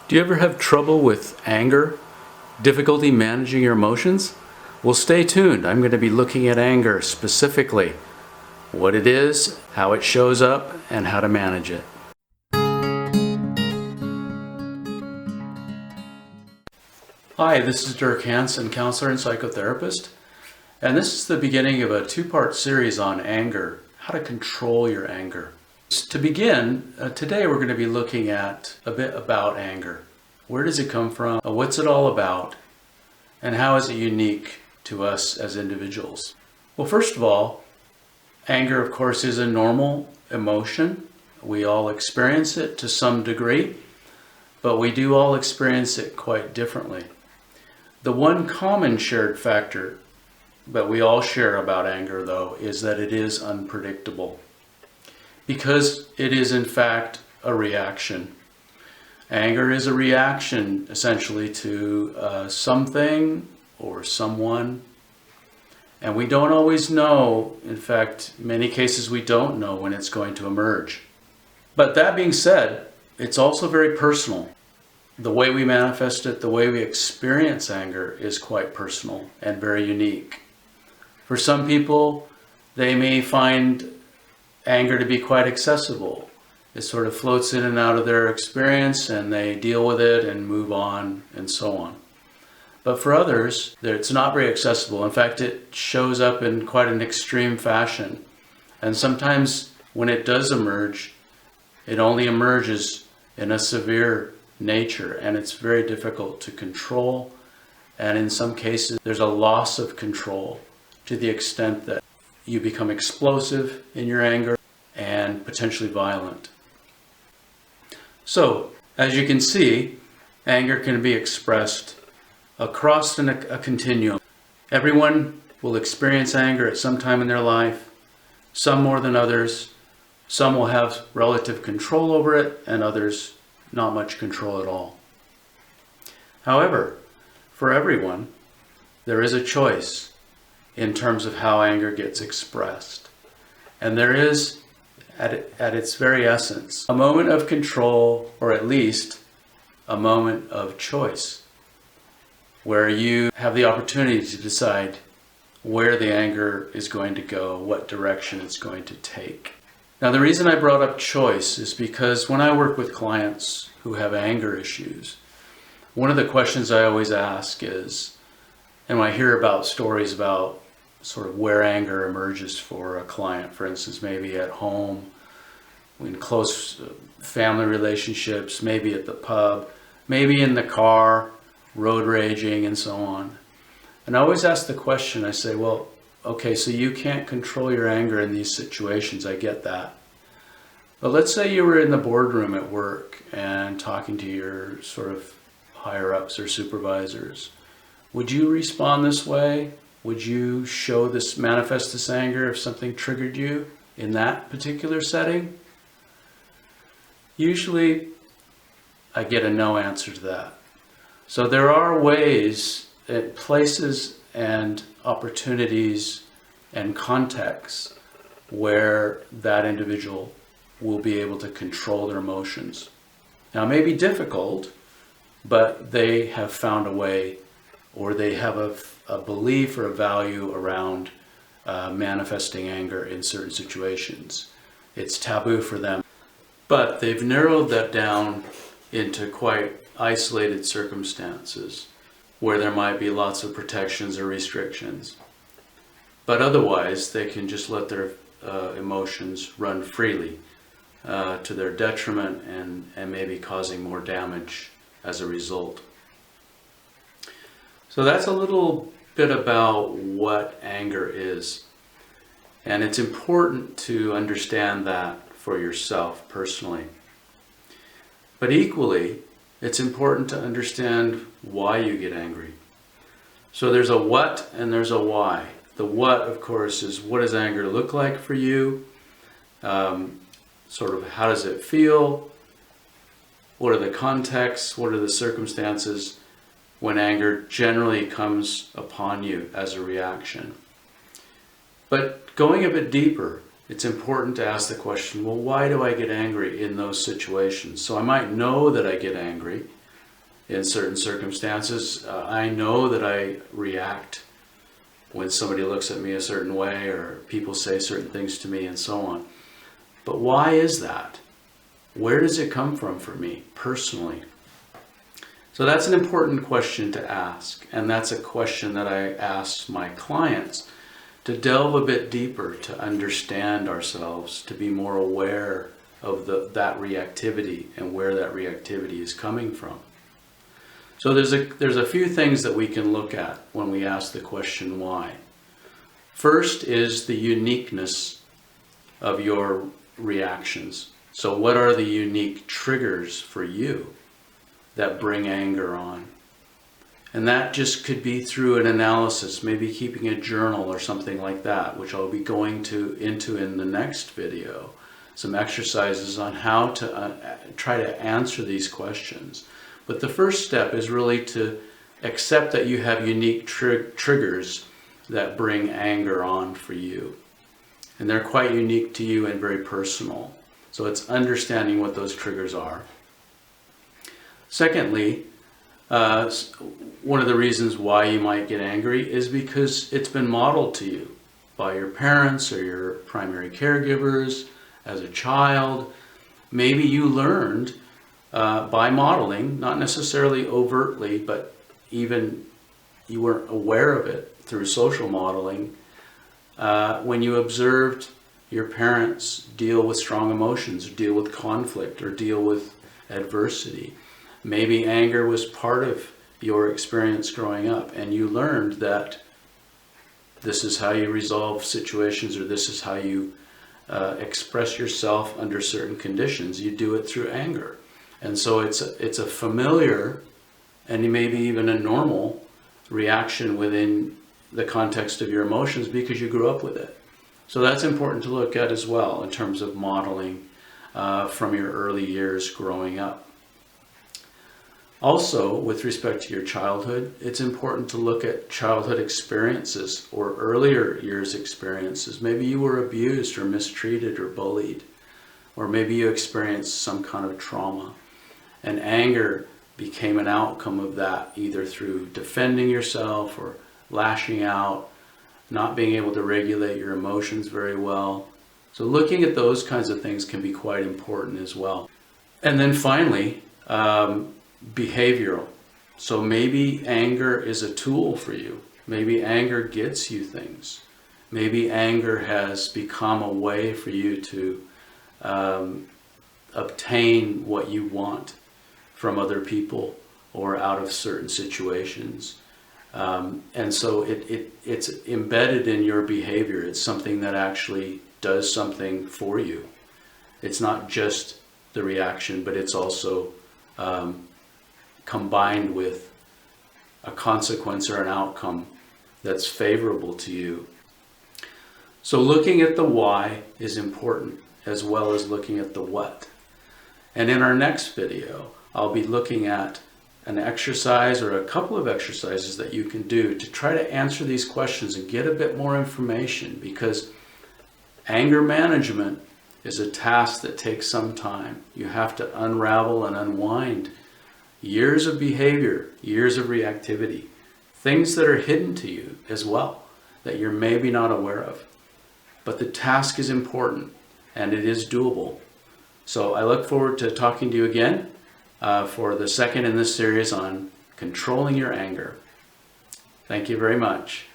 Do you ever have trouble with anger? Difficulty managing your emotions? Well, stay tuned. I'm going to be looking at anger specifically, what it is, how it shows up, and how to manage it. Hi, this is Dirk Hansen, counselor and psychotherapist, and this is the beginning of a two-part series on anger, how to control your anger. To begin, today we're going to be looking at a bit about anger. Where does it come from? What's it all about? And how is it unique to us as individuals? Well, first of all, anger, of course, is a normal emotion. We all experience it to some degree, but we do all experience it quite differently. The one common shared factor that we all share about anger, though, is that it is unpredictable. Because it is, in fact, a reaction. Anger is a reaction, essentially, to something or someone. And we don't always know, in fact, in many cases we don't know when it's going to emerge. But that being said, it's also very personal. The way we manifest it, the way we experience anger is quite personal and very unique. For some people, they may find anger to be quite accessible. It sort of floats in and out of their experience and they deal with it and move on and so on. But for others, it's not very accessible. In fact, it shows up in quite an extreme fashion. And sometimes when it does emerge, it only emerges in a severe nature and it's very difficult to control. And in some cases, there's a loss of control to the extent that you become explosive in your anger and potentially violent. So, as you can see, anger can be expressed across a continuum. Everyone will experience anger at some time in their life, some more than others. Some will have relative control over it, and others not much control at all. However, for everyone, there is a choice in terms of how anger gets expressed. And there is, at its very essence, a moment of control, or at least a moment of choice, where you have the opportunity to decide where the anger is going to go, what direction it's going to take. Now, the reason I brought up choice is because when I work with clients who have anger issues, one of the questions I always ask is, and when I hear about stories about sort of where anger emerges for a client, for instance, maybe at home, in close family relationships, maybe at the pub, maybe in the car, road raging, and so on. And I always ask the question, I say, well, okay, so you can't control your anger in these situations, I get that. But let's say you were in the boardroom at work and talking to your sort of higher ups or supervisors. Would you respond this way? Would you manifest this anger if something triggered you in that particular setting? Usually, I get a no answer to that. So there are ways, places and opportunities and contexts where that individual will be able to control their emotions. Now, it may be difficult, but they have found a way, or they have a belief or a value around manifesting anger in certain situations. It's taboo for them. But they've narrowed that down into quite isolated circumstances where there might be lots of protections or restrictions. But otherwise, they can just let their emotions run freely to their detriment and maybe causing more damage as a result. So that's a little bit about what anger is. And it's important to understand that for yourself personally. But equally, it's important to understand why you get angry. So there's a what and there's a why. The what, of course, is what does anger look like for you? Sort of how does it feel? What are the contexts? What are the circumstances when anger generally comes upon you as a reaction? But going a bit deeper, it's important to ask the question, well, why do I get angry in those situations? So I might know that I get angry, in certain circumstances. I know that I react when somebody looks at me a certain way or people say certain things to me and so on. But why is that? Where does it come from for me personally? So that's an important question to ask, and that's a question that I ask my clients to delve a bit deeper, to understand ourselves, to be more aware of that reactivity and where that reactivity is coming from. So there's a few things that we can look at when we ask the question why. First is the uniqueness of your reactions. So what are the unique triggers for you that bring anger on? And that just could be through an analysis, maybe keeping a journal or something like that, which I'll be going into in the next video. Some exercises on how to try to answer these questions. But the first step is really to accept that you have unique triggers that bring anger on for you. And they're quite unique to you and very personal. So it's understanding what those triggers are. Secondly, one of the reasons why you might get angry is because it's been modeled to you by your parents or your primary caregivers as a child. Maybe you learned by modeling, not necessarily overtly, but even you weren't aware of it through social modeling, when you observed your parents deal with strong emotions, or deal with conflict, or deal with adversity. Maybe anger was part of your experience growing up, and you learned that this is how you resolve situations, or this is how you express yourself under certain conditions. You do it through anger. And so it's a familiar and maybe even a normal reaction within the context of your emotions because you grew up with it. So that's important to look at as well in terms of modeling from your early years growing up. Also, with respect to your childhood, it's important to look at childhood experiences or earlier years experiences. Maybe you were abused or mistreated or bullied, or maybe you experienced some kind of trauma. And anger became an outcome of that, either through defending yourself or lashing out, not being able to regulate your emotions very well. So looking at those kinds of things can be quite important as well. And then finally, behavioral. So maybe anger is a tool for you. Maybe anger gets you things. Maybe anger has become a way for you to obtain what you want from other people or out of certain situations. And so it's embedded in your behavior. It's something that actually does something for you. It's not just the reaction, but it's also combined with a consequence or an outcome that's favorable to you. So looking at the why is important, as well as looking at the what. And in our next video, I'll be looking at an exercise or a couple of exercises that you can do to try to answer these questions and get a bit more information, because anger management is a task that takes some time. You have to unravel and unwind years of behavior, years of reactivity, things that are hidden to you as well, that you're maybe not aware of. But the task is important and it is doable. So I look forward to talking to you again for the second in this series on controlling your anger. Thank you very much.